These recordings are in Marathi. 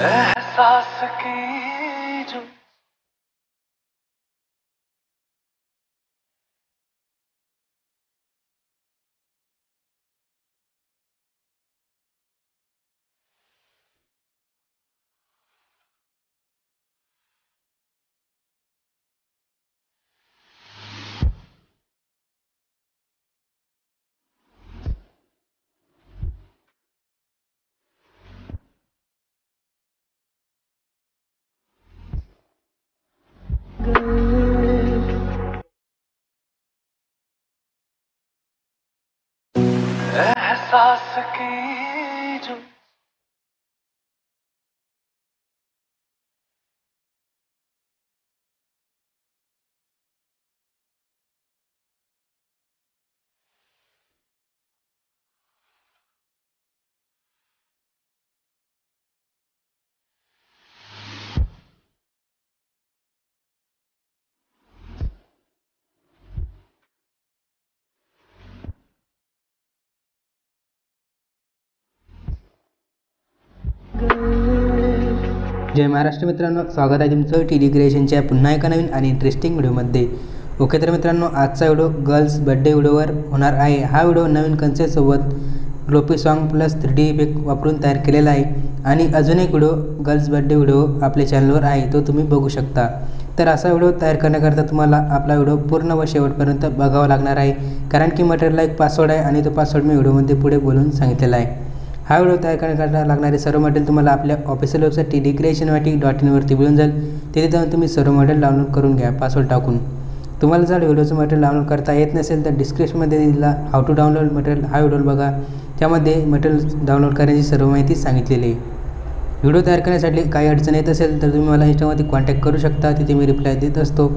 एहसास की जो एहसास की जो जय महाराष्ट्र मित्रांनो, स्वागत आहे तुमचं टी डी क्रिएशनच्या पुन्हा एका नवीन आणि इंटरेस्टिंग व्हिडिओमध्ये. ओके तर मित्रांनो, आजचा व्हिडिओ गर्ल्स बर्थडे व्हिडिओवर होणार आहे. हा व्हिडिओ नवीन कन्सेप्टसोबत ग्लोपी सॉन्ग प्लस 3D इफेक्ट वापरून तयार केलेला आहे. आणि अजून एक व्हिडिओ गर्ल्स बर्थडे व्हिडिओ आपल्या चॅनलवर आहे, तो तुम्ही बघू शकता. तर असा व्हिडिओ तयार करण्याकरता तुम्हाला आपला व्हिडिओ पूर्ण व शेवटपर्यंत बघावा लागणार आहे, कारण की मटेरियलला एक पासवर्ड आहे आणि तो पासवर्ड मी व्हिडिओमध्ये पुढे बोलून सांगितलेला आहे. हा व्हिडिओ तयार करण्याकरता लागणारे सर्व मटेरियल तुम्हाला आपल्या ऑफिशियल वेबसाईट tdcreationmatic.in वरती मिळून जाईल. तिथे जाऊन तुम्ही सर्व मटेरियल डाउनलोड करून घ्या पासवर्ड टाकून. तुम्हाला जर व्हिडिओचं मटेरियल डाउनलोड करता येत नसेल तर डिस्क्रिप्शनमध्ये दिलेला हाऊ टू डाउनलोड मटेरियल हा व्हिडिओ बघा. त्यामध्ये मटेरियल डाउनलोड करण्याची सर्व माहिती सांगितलेली आहे. व्हिडिओ तयार करण्यासाठी काही अडचण येत असेल तर तुम्ही मला इंस्टामध्ये कॉन्टॅक्ट करू शकता, तिथे मी रिप्लाय देत असतो.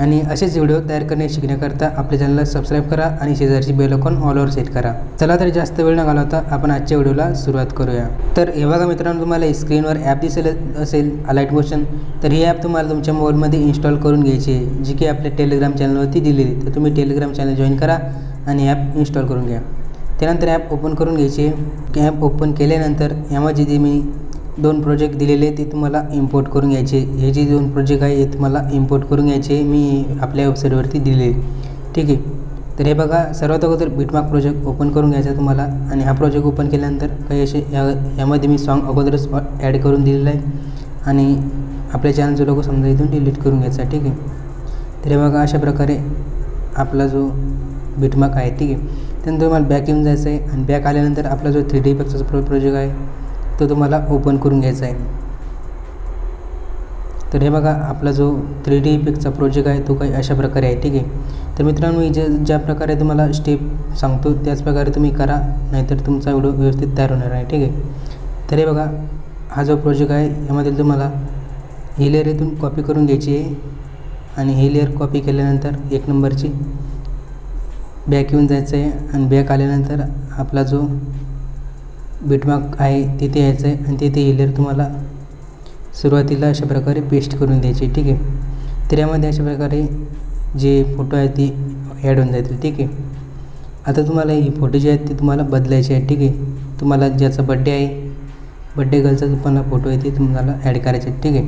आणि असेच व्हिडिओ तयार करणे शिकण्याकरता आपल्या चॅनलला सबस्क्राईब करा आणि शेजारची बेल आयकॉन ऑलवर सेट करा. चला तर जास्त वेळ न घालवता आपण आजच्या व्हिडिओला सुरुवात करूया. तर हे बघा मित्रांनो, तुम्हाला स्क्रीनवर ॲप दिसेल असेल अलाइट मोशन. तर ही ॲप तुम्हाला तुमच्या मोबाईलमध्ये इन्स्टॉल करून घ्यायची आहे, जी की आपल्या टेलिग्राम चॅनलवरती दिलेली. तर तुम्ही टेलिग्राम चॅनल जॉईन करा आणि ॲप इन्स्टॉल करून घ्या. त्यानंतर ॲप ओपन करून घ्यायची. ॲप ओपन केल्यानंतर यामध्ये जे मी 2 प्रोजेक्ट दिलेले ते तुम्हाला इम्पोर्ट करून घ्यायचे. हे जे 2 प्रोजेक्ट आहे हे तुम्हाला इम्पोर्ट करून घ्यायचे, मी आपल्या वेबसाईटवरती दिले. ठीक आहे. तर हे बघा, सर्वात अगोदर बिटमार्क प्रोजेक्ट ओपन करून घ्यायचा तुम्हाला. आणि हा प्रोजेक्ट ओपन केल्यानंतर काही असे यामध्ये मी सॉन्ग अगोदरच ॲड करून दिलेलं आहे. आणि आपल्या चॅनलचा लोगो समजा इथून डिलीट करून घ्यायचा. ठीक आहे. तर हे बघा, अशा प्रकारे आपला जो बिटमार्क आहे. ठीक आहे. त्यानंतर तुम्हाला बॅक येऊन जायचं आहे आणि बॅक आल्यानंतर आपला जो 3D इफेक्टचा प्रोजेक्ट आहे तो तुम्हाला ओपन करून घ्यायचा आहे. तर हे बघा, आपला जो 3D इफेक्टचा प्रोजेक्ट आहे तो काही अशा प्रकारे आहे. ठीक आहे. तर मित्रांनो, मी ज्या प्रकारे तुम्हाला स्टेप सांगतो त्याच प्रकारे तुम्ही करा, नाहीतर तुमचा व्हिडिओ व्यवस्थित तयार होणार आहे. ठीक आहे. तर हे बघा, हा जो प्रोजेक्ट आहे यामध्ये तुम्हाला ही लेअर इथून कॉपी करून घ्यायची आहे. आणि ही लेअर कॉपी केल्यानंतर 1 नंबरची बॅक येऊन जायचं आहे. आणि बॅक आल्यानंतर आपला जो बिटमार्क आहे तिथे यायचं आहे आणि तिथे ही लेअर तुम्हाला सुरुवातीला अशा प्रकारे पेस्ट करून द्यायची. ठीक आहे. तर यामध्ये अशा प्रकारे जे फोटो आहेत ते ॲड होऊन जातील. ठीक आहे. आता तुम्हाला ही फोटो जे आहेत ते तुम्हाला बदलायचे आहेत. ठीक आहे. तुम्हाला ज्याचा बड्डे आहे, बड्डे गर्लचा तुम्हाला फोटो आहे ते तुम्हाला ॲड करायचे आहेत. ठीक आहे.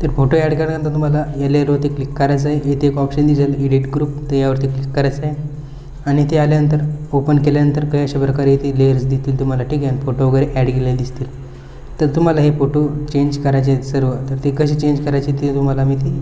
तर फोटो ॲड करण्यानंतर तुम्हाला या लेअरवरती क्लिक करायचं आहे. इथे एक ऑप्शन दिसेल एडिट ग्रुप, तर यावरती क्लिक करायचं आहे. आणि ते आल्यानंतर ओपन केल्यानंतर काही अशा प्रकारे इथे लेयर्स दिसतील तुम्हाला. ठीक आहे. फोटो वगैरे ॲड केलेले दिसतील. तर तुम्हाला हे फोटो चेंज करायचे आहेत सर्व. तर ते कसे चेंज करायचे ते तुम्हाला मी ते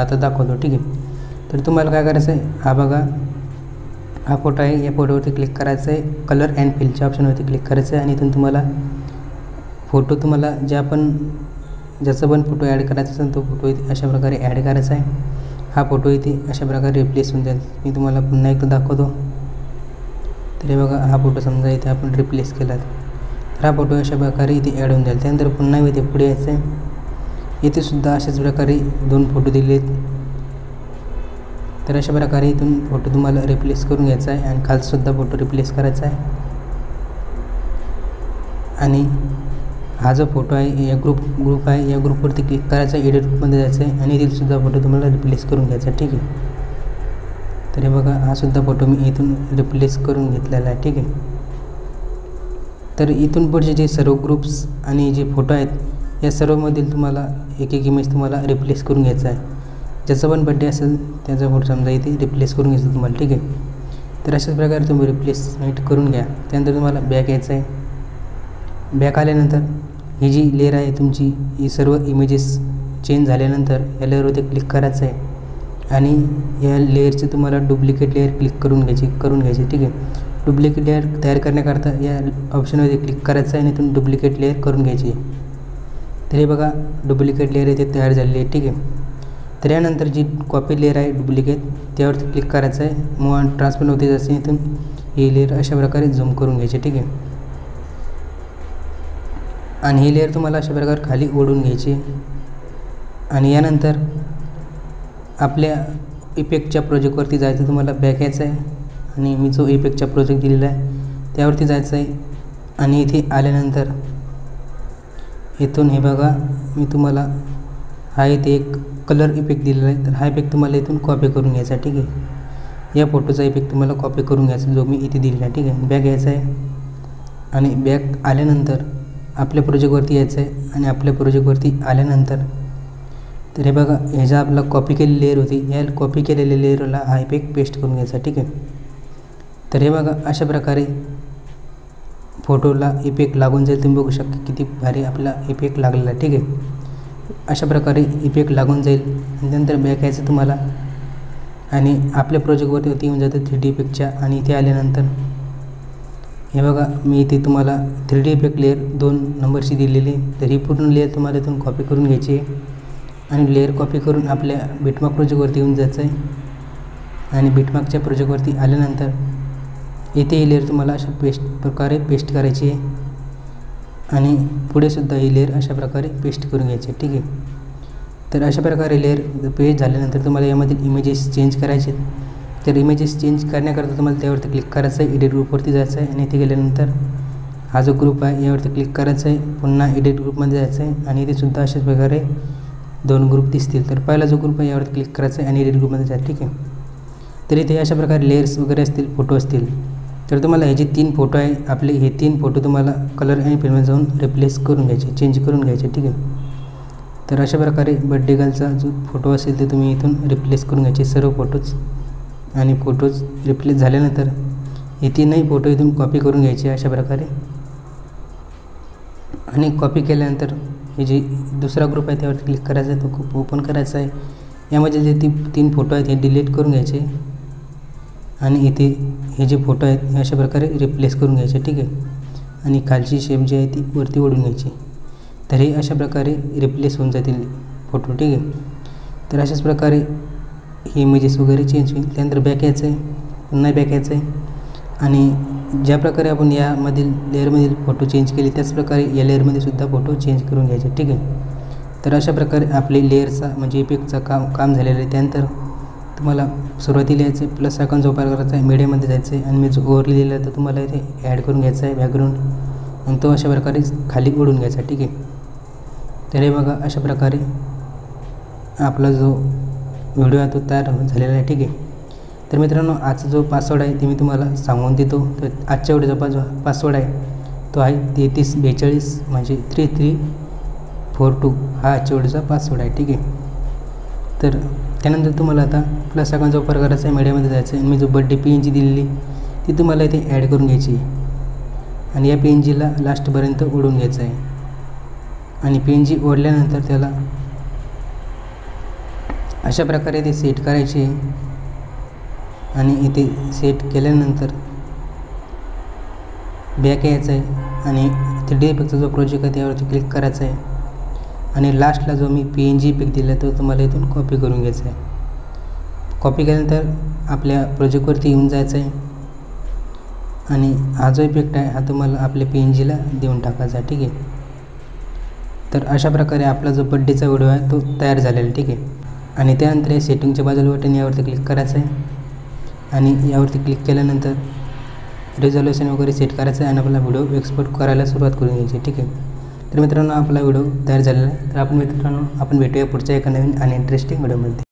आता दाखवतो. ठीक आहे. तर तुम्हाला काय करायचं आहे, हा बघा हा फोटो आहे, या फोटोवरती क्लिक करायचं आहे. कलर अँड फिलच्या ऑप्शनवरती क्लिक करायचं आहे. आणि इथून तुम्हाला फोटो तुम्हाला ज्याचा पण फोटो ॲड करायचा असेल तो फोटो इथे अशा प्रकारे ॲड करायचा आहे. हा फोटो इथे अशा प्रकारे रिप्लेस होऊन जाईल. मी तुम्हाला पुन्हा एकदा दाखवतो. तर हे बघा, हा फोटो समजा इथे आपण रिप्लेस केला, तर हा फोटो अशा प्रकारे इथे ॲड होऊन जाईल. त्यानंतर पुन्हा इथे पुढे यायचं आहे. इथेसुद्धा अशाच प्रकारे 2 फोटो दिले आहेत. तर अशा प्रकारे इथून फोटो तुम्हाला रिप्लेस करून घ्यायचा आहे आणि खालसुद्धा फोटो रिप्लेस करायचा आहे. आणि हा जो फोटो आहे या ग्रुप आहे, या ग्रुपवरती क्लिक करायचा आहे. एडिट ग्रुपमध्ये जायचं आहे आणि इथेसुद्धा फोटो तुम्हाला रिप्लेस करून घ्यायचा आहे. ठीक आहे. तर हे बघा, हा सुद्धा फोटो मी इथून रिप्लेस करून घेतलेला आहे. ठीक आहे. तर इथून पुढचे जे सर्व ग्रुप्स आणि जे फोटो आहेत या सर्वमधील तुम्हाला एक इमेज तुम्हाला रिप्लेस करून घ्यायचा आहे. ज्याचा पण बड्डे असेल त्याचा फोटो समजा इथे रिप्लेस करून घ्यायचं तुम्हाला, ठीक आहे. तर अशाच प्रकारे तुम्ही रिप्लेसमेंट करून घ्या. त्यानंतर तुम्हाला बॅक यायचं आहे. बॅक आल्यानंतर ही जी लेअर आहे तुमची, ही सर्व इमेजेस चेंज झाल्यानंतर या लेअरवरती क्लिक करायचं आहे आणि या लेअरची तुम्हाला डुप्लिकेट लेअर क्लिक करून घ्यायची, ठीक आहे. डुप्लिकेट लेअर तयार करण्याकरता या ऑप्शनमध्ये क्लिक करायचं आहे आणि इथून डुप्लिकेट लेअर करून घ्यायची. तर हे बघा डुप्लिकेट लेअर इथे तयार झालेली आहे, ठीक आहे. तर यानंतर जी कॉपी लेअर आहे डुप्लिकेट त्यावरती क्लिक करायचं आहे. मूव्ह ऑन ट्रान्सफर होते जसे इथून ही लेअर अशा प्रकारे झूम करून घ्यायची, ठीक आहे. आणि ही लेअर तुम्हाला अशा प्रकारे खाली ओढून घ्यायची आणि यानंतर आपल्या इफेक्टच्या प्रोजेक्टवरती जायचं. तुम्हाला बॅक यायचं आहे आणि मी जो इफेक्टचा प्रोजेक्ट दिलेला आहे त्यावरती जायचं आहे आणि इथे आल्यानंतर इथून हे बघा मी तुम्हाला हा इथे एक कलर इफेक्ट दिलेला आहे. तर हा इफेक्ट तुम्हाला इथून कॉपी करून घ्यायचा, ठीक आहे. या फोटोचा इफेक्ट तुम्हाला कॉपी करून घ्यायचा जो मी इथे दिलेला आहे, ठीक आहे. बॅक यायचं आहे आणि बॅक आल्यानंतर आपल्या प्रोजेक्टवरती यायचं आहे आणि आपल्या प्रोजेक्टवरती आल्यानंतर तर हे बघा ह्याचा आपला कॉपी केलेली लेअर होती, या कॉपी केलेल्या लेअरला हा इफेक्ट पेस्ट करून घ्यायचा, ठीक आहे. तर हे बघा अशा प्रकारे फोटोला इफेक्ट लागून जाईल. तुम्ही बघू शकता किती भारी आपला इफेक्ट लागलेला आहे, ठीक आहे. अशा प्रकारे इफेक्ट लागून जाईल आणि नंतर बॅक यायचं तुम्हाला आणि आपल्या प्रोजेक्टवरती येऊन जातं 3D इफेक्टच्या. आणि इथे आल्यानंतर हे बघा मी इथे तुम्हाला 3D इफेक्ट लेअर 2 नंबरची दिलेली. तर ही पूर्ण लेअर तुम्हाला इथून कॉपी करून घ्यायची आहे आणि लेअर कॉपी करून आपल्या बिटमार्क प्रोजेक्टवरती येऊन जायचं आहे आणि बिटमार्कच्या प्रोजेक्टवरती आल्यानंतर इथे ही लेअर तुम्हाला अशा प्रकारे पेस्ट करायची आहे आणि पुढेसुद्धा ही लेअर अशा प्रकारे पेस्ट करून घ्यायची, ठीक आहे. तर अशा प्रकारे लेअर पेस्ट झाल्यानंतर तुम्हाला यामधील इमेजेस चेंज करायचे. तर इमेजेस चेंज करण्याकरता तुम्हाला त्यावरती क्लिक करायचं आहे, एडिट ग्रुपवरती जायचं आहे आणि इथे गेल्यानंतर हा जो ग्रुप आहे यावरती क्लिक करायचं आहे. पुन्हा एडिट ग्रुपमध्ये जायचं आहे आणि इथेसुद्धा अशाच प्रकारे 2 ग्रुप दिसतील. तर पहिला जो ग्रुप आहे यावरती क्लिक करायचं आहे आणि एडिट ग्रुपमध्ये जायचं, ठीक आहे. तर इथे अशा प्रकारे लेअर्स वगैरे असतील, फोटो असतील. तर तुम्हाला हे जे 3 फोटो आहे आपले, हे 3 फोटो तुम्हाला कलर आणि फिल्ममध्ये जाऊन रिप्लेस करून घ्यायचे, चेंज करून घ्यायचे, ठीक आहे. तर अशा प्रकारे बड्डे गर्लचा जो फोटो असेल ते तुम्ही इथून रिप्लेस करून घ्यायचे सर्व फोटोज. आणि फोटोज रिप्लेस झाल्यानंतर हे 3ही फोटो इथून कॉपी करून घ्यायचे अशा प्रकारे. आणि कॉपी केल्यानंतर हे जे दुसरा ग्रुप आहे त्यावर क्लिक करायचा आहे, तो ग्रुप ओपन करायचा आहे. यामध्ये जे 3 फोटो आहेत हे डिलीट करून घ्यायचे आणि इथे हे जे फोटो आहेत हे अशा प्रकारे रिप्लेस करून घ्यायचे, ठीक आहे. आणि खालची शेप जी आहे ती वरती ओढून घ्यायची. तर हे अशा प्रकारे रिप्लेस होऊन जातील फोटो, ठीक आहे. तर अशाच प्रकारे हे इमेजेस वगैरे चेंज होईल. त्यानंतर बॅक यायचं आहे, पुन्हा बॅक यायचं आहे आणि ज्या प्रकारे आपण यामधील लेअरमधील फोटो चेंज केले त्याच प्रकारे या लेअरमध्ये सुद्धा फोटो चेंज करून घ्यायचे, ठीक आहे. तर अशा प्रकारे आपले लेअरचा म्हणजे इफेक्टचा काम झालेलं आहे. त्यानंतर तुम्हाला सुरुवातीला यायचं आहे, प्लस आयकॉनचा वापर करायचा आहे, मीडियामध्ये जायचं आहे आणि मी जो ओव्हरले दिला आहे तर तुम्हाला इथे ॲड करून घ्यायचा आहे बॅकग्राऊंड आणि तो अशा प्रकारे खाली ओढून घ्यायचा, ठीक आहे. तर हे बघा अशा प्रकारे आपला जो व्हिडिओ आहे तो तयार झालेला आहे, ठीक आहे. तर मित्रांनो आजचा जो पासवर्ड आहे ते मी तुम्हाला सांगून देतो. तर आजच्या व्हिडिओचा जो पासवर्ड आहे तो आहे 3342 म्हणजे 3342 हा आजच्या व्हिडिओचा पासवर्ड आहे, ठीक आहे. तर त्यानंतर तुम्हाला आता प्लस आयकॉनचा वापर करायचा आहे, मीडियामध्ये जायचं आहे आणि मी जो बड्डे PNG दिलेली ती तुम्हाला इथे ॲड करून घ्यायची आणि या PNGला लास्टपर्यंत ओढून घ्यायचं आहे आणि PNG ओढल्यानंतर त्याला अशा प्रकारे ते सेट करायचे आणि इथे सेट केल्यानंतर बॅक यायचं आहे आणि 3D इफेक्टचा जो प्रोजेक्ट आहे त्यावरती क्लिक करायचा आहे आणि लास्टला जो मी PNG इफेक्ट दिला तो तुम्हाला इथून कॉपी करून घ्यायचा आहे. कॉपी केल्यानंतर आपल्या प्रोजेक्टवरती येऊन जायचं आहे आणि हा जो इफेक्ट आहे हा तुम्हाला आपल्या PNGला देऊन टाकायचा आहे, ठीक आहे. तर अशा प्रकारे आपला जो बड्डेचा व्हिडिओ आहे तो तयार झालेला आहे, ठीक आहे. आणि त्यानंतर या सेटिंगच्या बाजूला बटन यावरती क्लिक करायचं आहे आणि यावरती क्लिक केल्यानंतर रिझॉल्युशन वगैरे सेट करायचं आहे आणि आपला व्हिडिओ एक्सपोर्ट करायला सुरुवात करून घ्यायची, ठीक आहे. तर मित्रांनो आपला व्हिडिओ तयार झालेला आहे. तर आपण भेटूया पुढच्या एका नवीन आणि इंटरेस्टिंग व्हिडिओमध्ये.